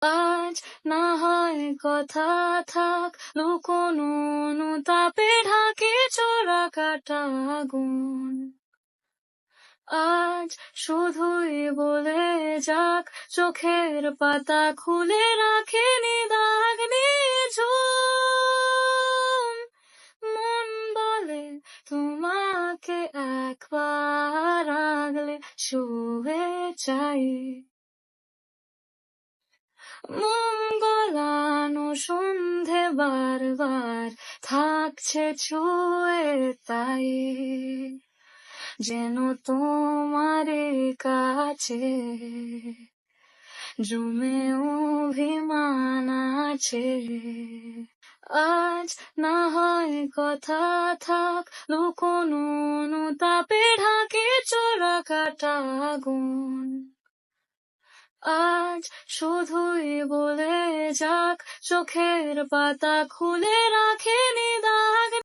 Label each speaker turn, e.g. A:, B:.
A: আজ না হয় কথা থাক, লুকোনো অনুতাপে ঢাকে চোরা কাটা আগুন। আজ শুধুই বলে যাক, চোখের পাতা খুলে রাখেনি দাগ নিঝুম। মন বলে তোমাকে একবার আগলে ছুঁয়ে চাই, মোম গলানো সন্ধে বারবার থাকছে ছুঁয়ে তাই, যেন তোমার কাছে জমে অভিমান আছে। আজ না হয় কথা থাক, লুকোনো অনুতাপে ঢাকে চোরা কাটা আগুন। আজ শুধুই বলে যাক, চোখের পাতা খুলে রাখেনি দাগ